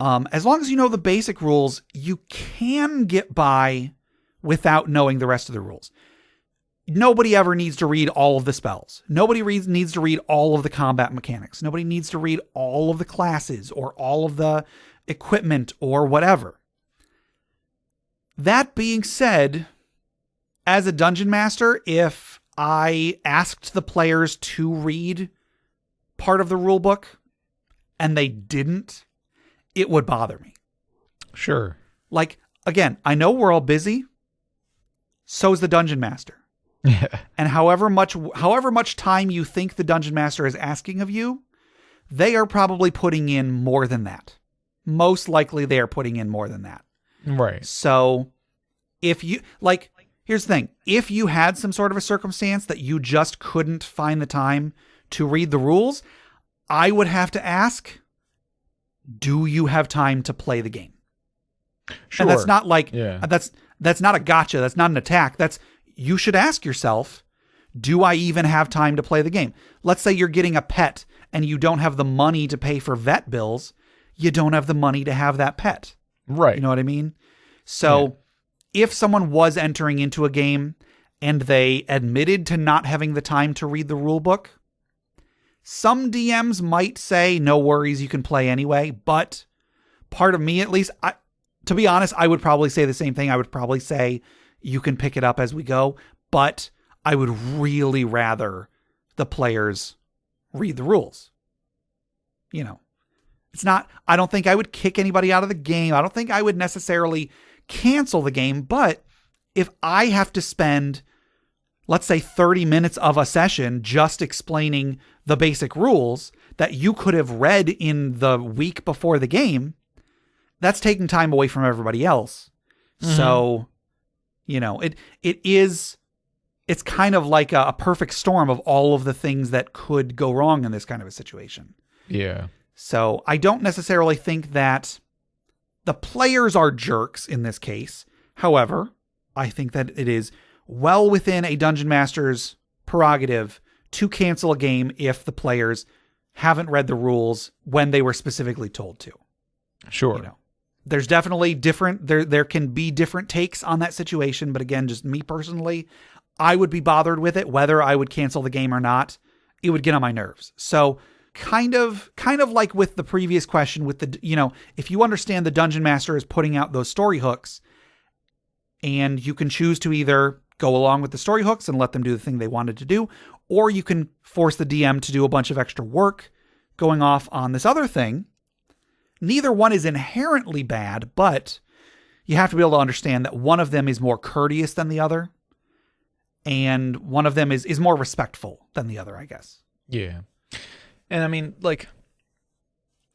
As long as you know the basic rules, you can get by without knowing the rest of the rules. Nobody ever needs to read all of the spells. Nobody needs to read all of the combat mechanics. Nobody needs to read all of the classes or all of the equipment or whatever. That being said, as a dungeon master, if I asked the players to read part of the rule book and they didn't, it would bother me. Sure. Like, again, I know we're all busy. So's the dungeon master. And however much time you think the dungeon master is asking of you, they are probably putting in more than that. Most likely they are putting in more than that. Right. So if you, like, here's the thing. If you had some sort of a circumstance that you just couldn't find the time to read the rules, I would have to ask, do you have time to play the game? Sure. And that's not like, yeah. That's not a gotcha. That's not an attack. You should ask yourself, do I even have time to play the game? Let's say you're getting a pet and you don't have the money to pay for vet bills. You don't have the money to have that pet. Right. You know what I mean? So if someone was entering into a game and they admitted to not having the time to read the rule book, some DMs might say, no worries, you can play anyway. But part of me, at least, to be honest, I would probably say the same thing. I would probably say, you can pick it up as we go, but I would really rather the players read the rules. It's not, I don't think I would kick anybody out of the game. I don't think I would necessarily cancel the game, but if I have to spend, let's say 30 minutes of a session just explaining the basic rules that you could have read in the week before the game, that's taking time away from everybody else. Mm-hmm. So, it's kind of like a perfect storm of all of the things that could go wrong in this kind of a situation. Yeah. So I don't necessarily think that the players are jerks in this case. However, I think that it is well within a dungeon master's prerogative to cancel a game if the players haven't read the rules when they were specifically told to. Sure. There's definitely there can be different takes on that situation. But again, just me personally, I would be bothered with it, whether I would cancel the game or not. It would get on my nerves. So kind of like with the previous question with if you understand the dungeon master is putting out those story hooks and you can choose to either go along with the story hooks and let them do the thing they wanted to do, or you can force the DM to do a bunch of extra work going off on this other thing. Neither one is inherently bad, but you have to be able to understand that one of them is more courteous than the other, and one of them is more respectful than the other, I guess. Yeah. And I mean,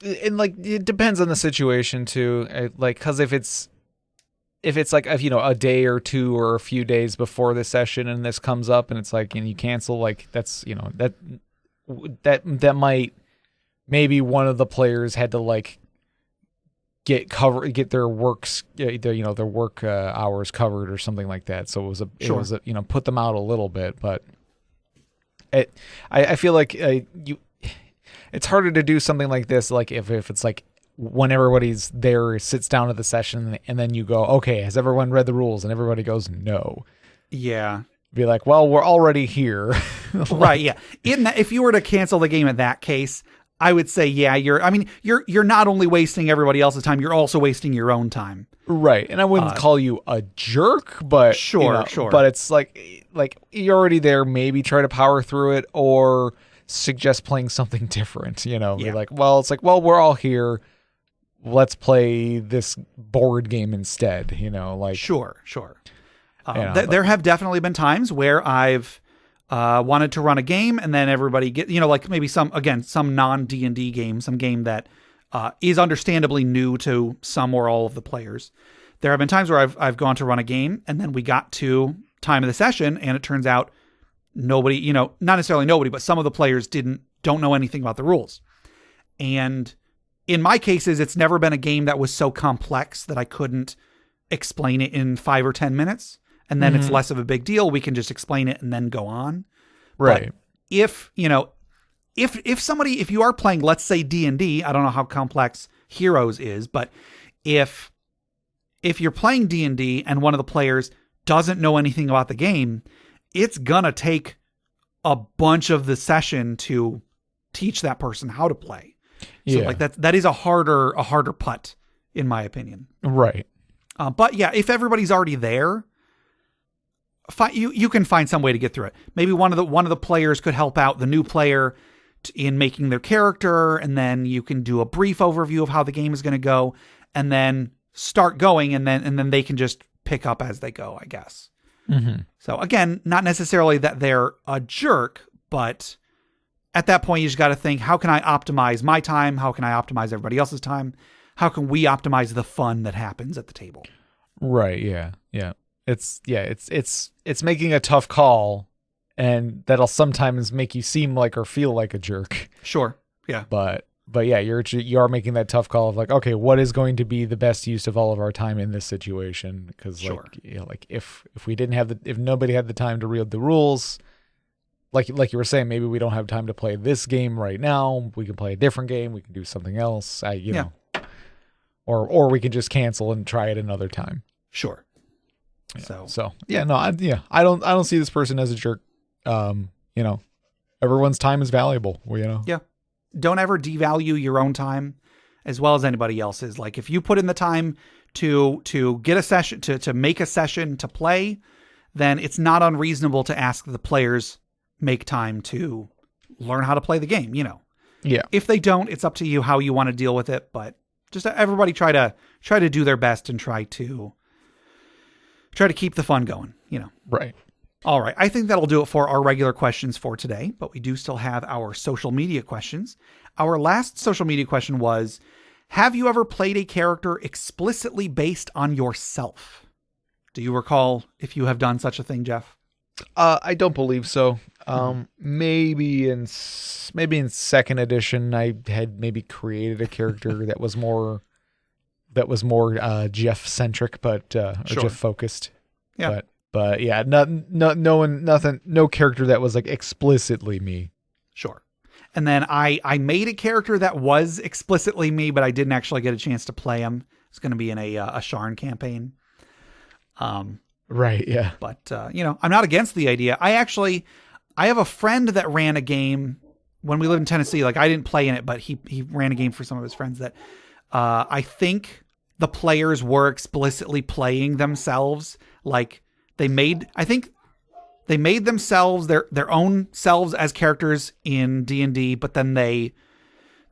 it depends on the situation too. Because if it's like, a day or two or a few days before the session and this comes up and it's like, and you cancel, like that's, that might, maybe one of the players had to get their works, their work hours covered or something like that. So it was put them out a little bit, but I feel like it's harder to do something like this. Like if it's like when everybody's there, sits down at the session and then you go, okay, has everyone read the rules? And everybody goes, no. Yeah. Be like, well, we're already here. Right. Yeah. If you were to cancel the game in that case, I would say, yeah, you're not only wasting everybody else's time, you're also wasting your own time. Right. And I wouldn't call you a jerk, but sure. But it's like you're already there, maybe try to power through it or suggest playing something different, Yeah. Be like, well, we're all here. Let's play this board game instead, Sure. There have definitely been times where I've wanted to run a game and then everybody maybe some non-D&D game, some game that is understandably new to some or all of the players. There have been times where I've gone to run a game and then we got to time of the session and it turns out nobody, not necessarily nobody, but some of the players don't know anything about the rules. And in my cases, it's never been a game that was so complex that I couldn't explain it in 5 or 10 minutes. And then it's less of a big deal. We can just explain it and then go on. Right. But if you are playing, let's say D&D, I don't know how complex Heroes is, but if you're playing D&D and one of the players doesn't know anything about the game, it's gonna take a bunch of the session to teach that person how to play. So like that is a harder putt, in my opinion. Right. But yeah, if everybody's already there, you can find some way to get through it. Maybe one of the players could help out the new player in making their character, and then you can do a brief overview of how the game is going to go, and then start going, and then they can just pick up as they go, I guess. Mm-hmm. So again, not necessarily that they're a jerk, but at that point you just got to think, how can I optimize my time? How can I optimize everybody else's time? How can we optimize the fun that happens at the table? Right. Yeah. Yeah. It's making a tough call, and that'll sometimes make you seem like or feel like a jerk. Sure. Yeah. But yeah, you are making that tough call of like, okay, what is going to be the best use of all of our time in this situation? Because like if we didn't have if nobody had the time to read the rules, like you were saying, maybe we don't have time to play this game right now. We can play a different game. We can do something else. You know, or we can just cancel and try it another time. Sure. Yeah. So yeah, no, I don't see this person as a jerk. You know, everyone's time is valuable. You know. Yeah. Don't ever devalue your own time as well as anybody else's. Like if you put in the time to get a session, to make a session to play, then it's not unreasonable to ask the players make time to learn how to play the game, you know. Yeah. If they don't, it's up to you how you want to deal with it, but just everybody try to do their best and try to keep the fun going, you know. Right. All right. I think that'll do it for our regular questions for today, but we do still have our social media questions. Our last social media question was, have you ever played a character explicitly based on yourself? Do you recall if you have done such a thing, Jeff? I don't believe so. Maybe in second edition, I had maybe created a character that was more Jeff centric, but or Jeff focused. Yeah. But yeah, no character that was like explicitly me. Sure. And then I made a character that was explicitly me, but I didn't actually get a chance to play him. It's going to be in a Sharn campaign. Right. Yeah. But you know, I'm not against the idea. I have a friend that ran a game when we lived in Tennessee. Like I didn't play in it, but he ran a game for some of his friends that I think the players were explicitly playing themselves. Like they made themselves their own selves as characters in D&D, but then the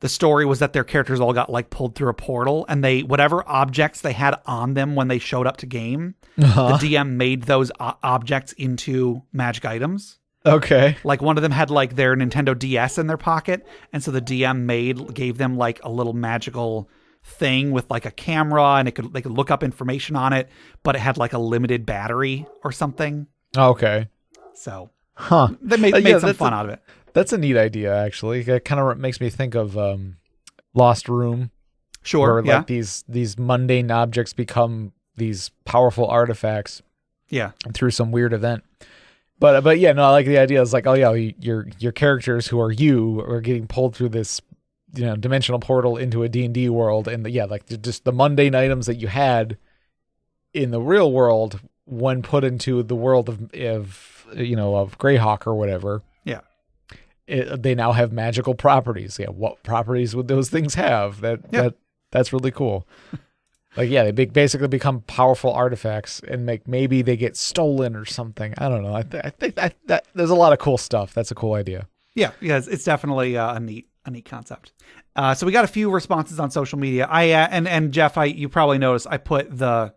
story was that their characters all got like pulled through a portal, and whatever objects they had on them when they showed up to game, the DM made those objects into magic items. Okay. Like one of them had like their Nintendo DS in their pocket, and so the DM gave them like a little magical thing with like a camera, and they could look up information on it, but it had like a limited battery or something. Okay. So they made some fun out of it. That's a neat idea, actually. It kind of makes me think of Lost Room. Sure. Where like these mundane objects become these powerful artifacts. Yeah. Through some weird event. But yeah, no, I like the idea. It's like, oh yeah, your characters who are getting pulled through this, you know, dimensional portal into a D&D world, and like just the mundane items that you had in the real world when put into the world of Greyhawk or whatever. Yeah. They now have magical properties. Yeah. What properties would those things have? That's really cool. Like, yeah, they basically become powerful artifacts, and maybe they get stolen or something. I don't know. I think that there's a lot of cool stuff. That's a cool idea. Yeah. Yeah. It's definitely a neat concept. So we got a few responses on social media. And Jeff, you probably noticed I put the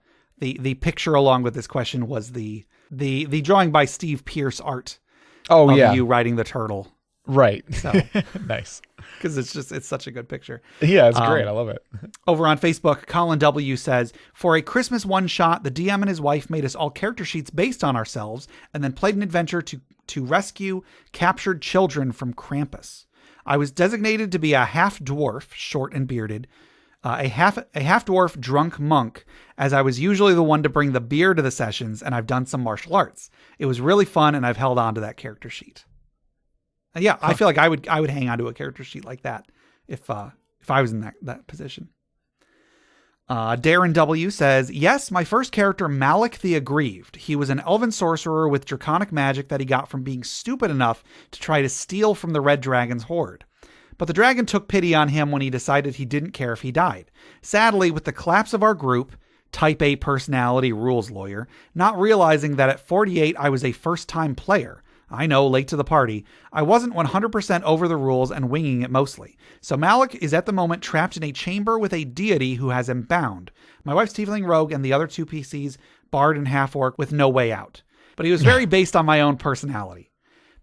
picture along with this question was the drawing by Steve Pierce art. Oh, of you riding the turtle. Right. So nice. Because it's such a good picture. Yeah, it's great. I love it. Over on Facebook, Colin W says, for a Christmas one shot, the DM and his wife made us all character sheets based on ourselves, and then played an adventure to rescue captured children from Krampus. I was designated to be a half-dwarf, short and bearded, a half-dwarf drunk monk, as I was usually the one to bring the beer to the sessions, and I've done some martial arts. It was really fun, and I've held on to that character sheet. And yeah, I feel like I would hang on to a character sheet like that if I was in that position. Darren W. says, yes, my first character, Malik the Aggrieved. He was an elven sorcerer with draconic magic that he got from being stupid enough to try to steal from the Red Dragon's horde. But the dragon took pity on him when he decided he didn't care if he died. Sadly, with the collapse of our group, Type A personality rules lawyer, not realizing that at 48 I was a first-time player. I know, late to the party. I wasn't 100% over the rules and winging it mostly. So Malik is at the moment trapped in a chamber with a deity who has him bound. My wife's tiefling rogue and the other two PCs, bard and half-orc, with no way out. But he was very based on my own personality.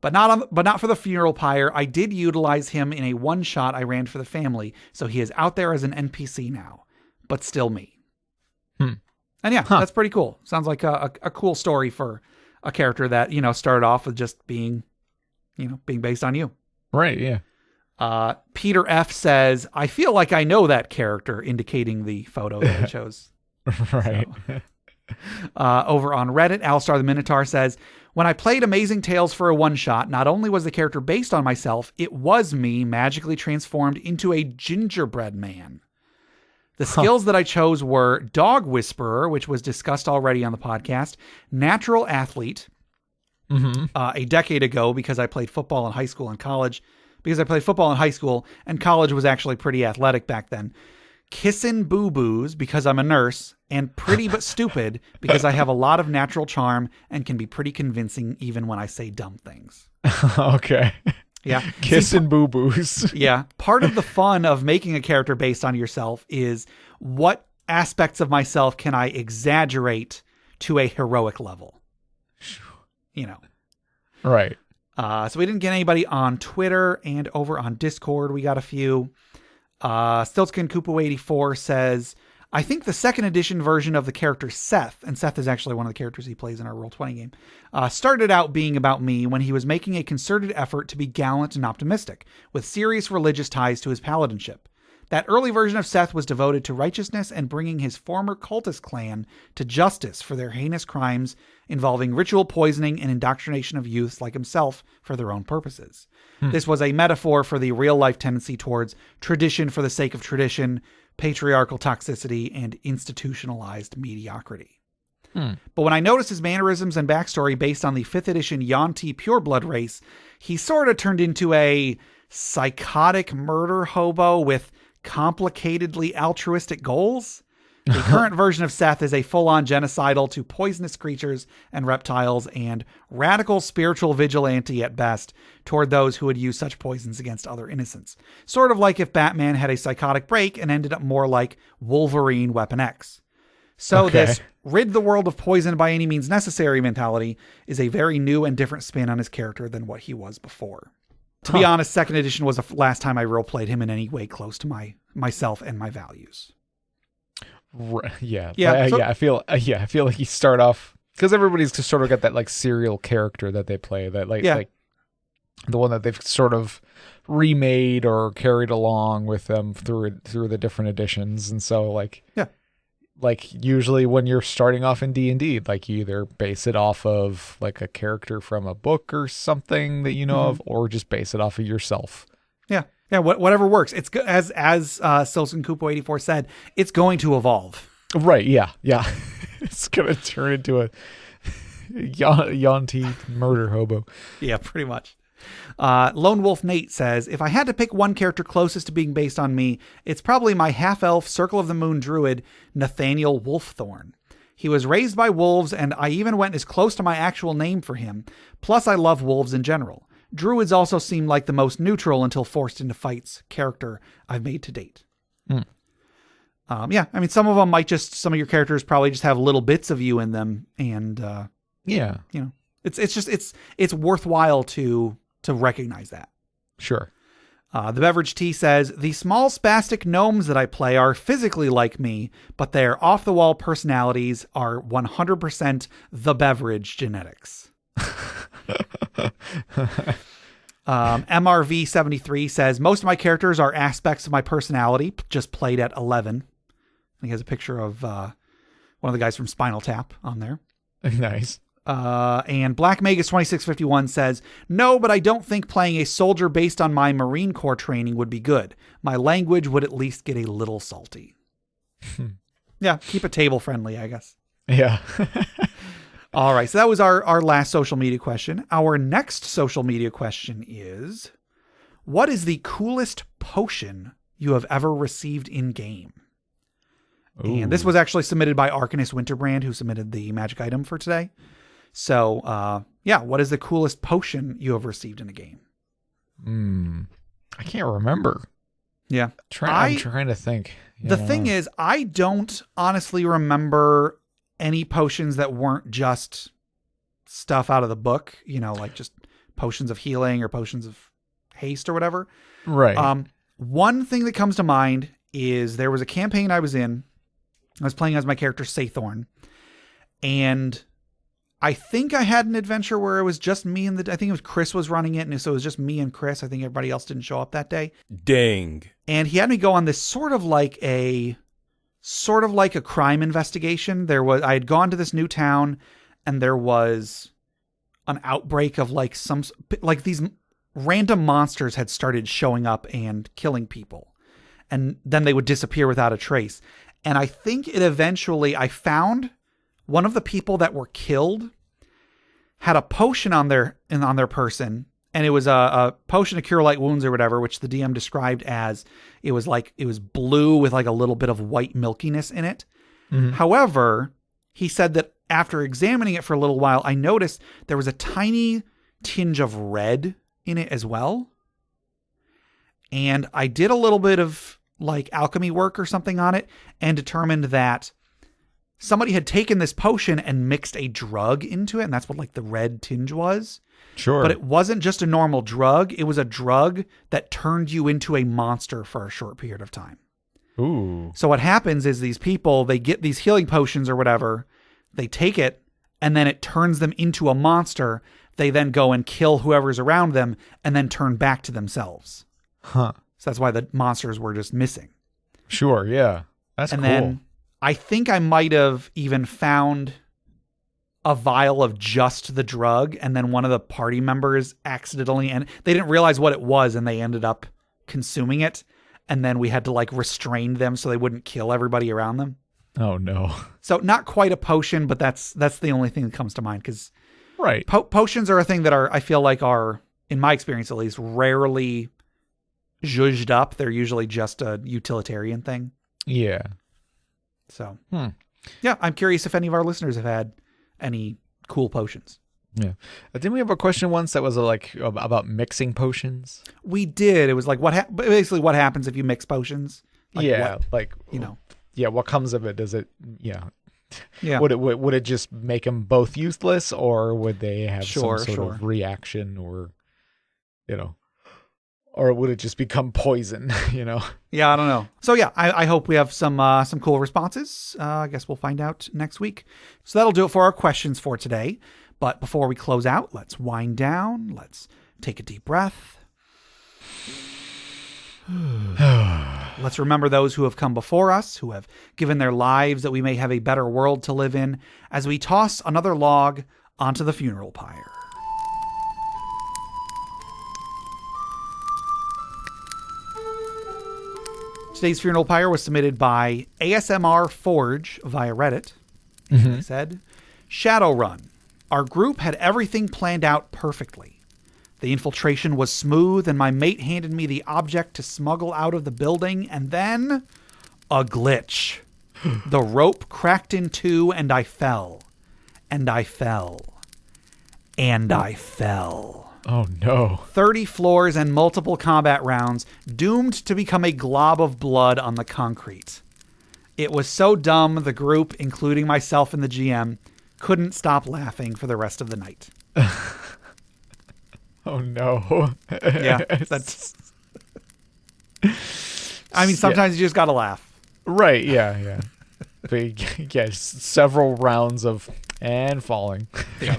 But not for the funeral pyre. I did utilize him in a one-shot I ran for the family, so he is out there as an NPC now. But still me. And yeah, that's pretty cool. Sounds like a cool story for a character that, started off with just being based on you. Right, yeah. Peter F. says, I feel like I know that character, indicating the photo that I chose. Right. So. Over on Reddit, Alistar the Minotaur says, when I played Amazing Tales for a one-shot, not only was the character based on myself, it was me magically transformed into a gingerbread man. The skills that I chose were Dog Whisperer, which was discussed already on the podcast, Natural Athlete, a decade ago because I played football in high school and college, and college was actually pretty athletic back then. Kissin' Boo-Boos because I'm a nurse, and Pretty But Stupid because I have a lot of natural charm and can be pretty convincing even when I say dumb things. Okay. Yeah. Kissin' Boo-Boos. Yeah. Part of the fun of making a character based on yourself is what aspects of myself can I exaggerate to a heroic level? Right. So we didn't get anybody on Twitter, and over on Discord we got a few. Stiltskin Kupo 84 says, I think the second edition version of the character Seth, and Seth is actually one of the characters he plays in our Roll20 game, started out being about me when he was making a concerted effort to be gallant and optimistic, with serious religious ties to his paladinship. That early version of Seth was devoted to righteousness and bringing his former cultist clan to justice for their heinous crimes involving ritual poisoning and indoctrination of youths like himself for their own purposes. This was a metaphor for the real-life tendency towards tradition for the sake of tradition, patriarchal toxicity, and institutionalized mediocrity. But when I noticed his mannerisms and backstory based on the 5th edition Yuan-Ti pureblood race, he sort of turned into a psychotic murder hobo with complicatedly altruistic goals. The current version of Seth is a full-on genocidal to poisonous creatures and reptiles and radical spiritual vigilante at best toward those who would use such poisons against other innocents. Sort of like if Batman had a psychotic break and ended up more like Wolverine Weapon X. So this rid the world of poison by any means necessary mentality is a very new and different spin on his character than what he was before. To be honest, second edition was the last time I role-played him in any way close to myself and my values. Yeah. I feel like you start off because everybody's just sort of got that like serial character that they play that like the one that they've sort of remade or carried along with them through the different editions, and so like usually when you're starting off in D&D, like you either base it off of like a character from a book or something that you know of, or just base it off of yourself. Yeah, whatever works. It's as Stiltskin Kupo 84 said, it's going to evolve. Right, yeah. It's going to turn into a Yuan-Ti murder hobo. Yeah, pretty much. Lone Wolf Nate says, if I had to pick one character closest to being based on me, it's probably my half-elf Circle of the Moon druid, Nathaniel Wolfthorn. He was raised by wolves, and I even went as close to my actual name for him. Plus, I love wolves in general. Druids also seem like the most neutral until forced into fights character I've made to date. I mean, some of them some of your characters probably just have little bits of you in them. And, it's worthwhile to recognize that. Sure. The Beverage Tea says, the small spastic gnomes that I play are physically like me, but their off-the-wall personalities are 100% the beverage genetics. MRV73 says, most of my characters are aspects of my personality, just played at 11. And he has a picture of one of the guys from Spinal Tap on there. Nice. And Black Magus 2651 says, no, but I don't think playing a soldier based on my Marine Corps training would be good. My language would at least get a little salty. Yeah, keep it table friendly, I guess. Yeah. All right, so that was our last social media question. Our next social media question is, what is the coolest potion you have ever received in-game? And this was actually submitted by Arcanist Winterbrand, who submitted the magic item for today. So, what is the coolest potion you have received in a game? I can't remember. Yeah. I'm trying to think. The thing is, I don't honestly remember any potions that weren't just stuff out of the book, like just potions of healing or potions of haste or whatever. Right. One thing that comes to mind is there was a campaign I was in. I was playing as my character Saythorn, and I think I had an adventure where it was just me and I think it was Chris was running it, and so it was just me and Chris. I think everybody else didn't show up that day. Dang. And he had me go on this sort of like a crime investigation. I had gone to this new town, and there was an outbreak of these random monsters had started showing up and killing people, and then they would disappear without a trace. And I think I found one of the people that were killed had a potion on their person, and it was a potion to cure light wounds or whatever, which the DM described as it was blue with like a little bit of white milkiness in it. Mm-hmm. However, he said that after examining it for a little while, I noticed there was a tiny tinge of red in it as well. And I did a little bit of like alchemy work or something on it and determined that somebody had taken this potion and mixed a drug into it. And that's what like the red tinge was. Sure. But it wasn't just a normal drug. It was a drug that turned you into a monster for a short period of time. Ooh. So what happens is these people, they get these healing potions or whatever, they take it, and then it turns them into a monster. They then go and kill whoever's around them and then turn back to themselves. Huh. So that's why the monsters were just missing. Sure, yeah. That's and cool. Then I think I might have even found a vial of just the drug, and then one of the party members accidentally, and they didn't realize what it was, and they ended up consuming it, and then we had to like restrain them so they wouldn't kill everybody around them. Oh no. So not quite a potion, but that's the only thing that comes to mind, because right. Potions are a thing that I feel like are, in my experience at least, rarely zhuzhed up. They're usually just a utilitarian thing. Yeah. So, yeah, I'm curious if any of our listeners have had any cool potions. Yeah. Didn't we have a question once that was like about mixing potions? We did. It was like basically what happens if you mix potions? Like yeah, Yeah, what comes of it? Does it? Yeah. Would it just make them both useless, or would they have some sort of reaction, or or would it just become poison? Yeah, I don't know. So yeah, I hope we have some cool responses. I guess we'll find out next week. So that'll do it for our questions for today. But before we close out, let's wind down. Let's take a deep breath. Let's remember those who have come before us, who have given their lives that we may have a better world to live in, as we toss another log onto the funeral pyre. Today's funeral pyre was submitted by ASMR Forge via Reddit. Mm-hmm. They said, Shadowrun. Our group had everything planned out perfectly. The infiltration was smooth, and my mate handed me the object to smuggle out of the building, and then a glitch. The rope cracked in two, and I fell. And I fell. And I fell. Oh, no. 30 floors and multiple combat rounds, doomed to become a glob of blood on the concrete. It was so dumb, the group, including myself and the GM, couldn't stop laughing for the rest of the night. Oh, no. Yeah, that's... I mean, sometimes you just gotta laugh. Right, yeah. But, yeah, several rounds of and falling. Yeah.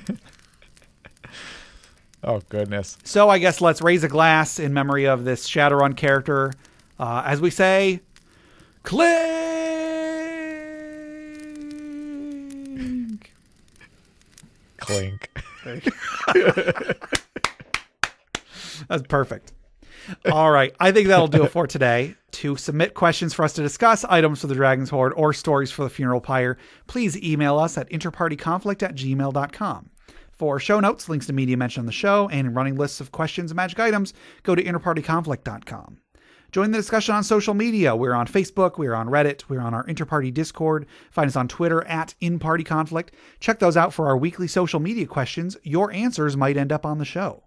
Oh, goodness. So I guess let's raise a glass in memory of this Shadowrun character. As we say, clink! Clink. That's perfect. All right. I think that'll do it for today. To submit questions for us to discuss, items for the Dragon's Hoard, or stories for the Funeral Pyre, please email us at interpartyconflict@gmail.com. For show notes, links to media mentioned on the show, and running lists of questions and magic items, go to interpartyconflict.com. Join the discussion on social media. We're on Facebook, we're on Reddit, we're on our Interparty Discord. Find us on Twitter at InPartyConflict. Check those out for our weekly social media questions. Your answers might end up on the show.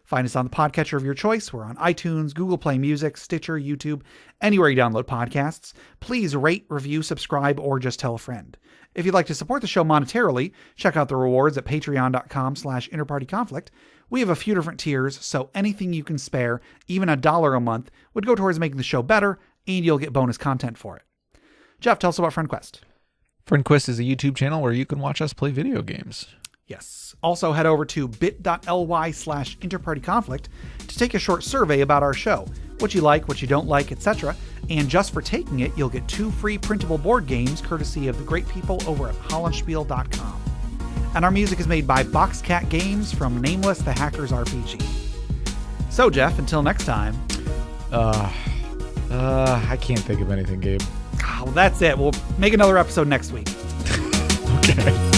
Find us on the podcatcher of your choice. We're on iTunes, Google Play Music, Stitcher, YouTube, anywhere you download podcasts. Please rate, review, subscribe, or just tell a friend. If you'd like to support the show monetarily, check out the rewards at patreon.com/interpartyconflict. We have a few different tiers, so anything you can spare, even $1 a month, would go towards making the show better, and you'll get bonus content for it. Jeff, tell us about FriendQuest. FriendQuest is a YouTube channel where you can watch us play video games. Yes. Also, head over to bit.ly/interpartyconflict to take a short survey about our show, what you like, what you don't like, etc. And just for taking it, you'll get 2 free printable board games courtesy of the great people over at hollandspiel.com. And our music is made by Boxcat Games from Nameless the Hackers RPG. So, Jeff, until next time. I can't think of anything, Gabe. Well, that's it. We'll make another episode next week. Okay.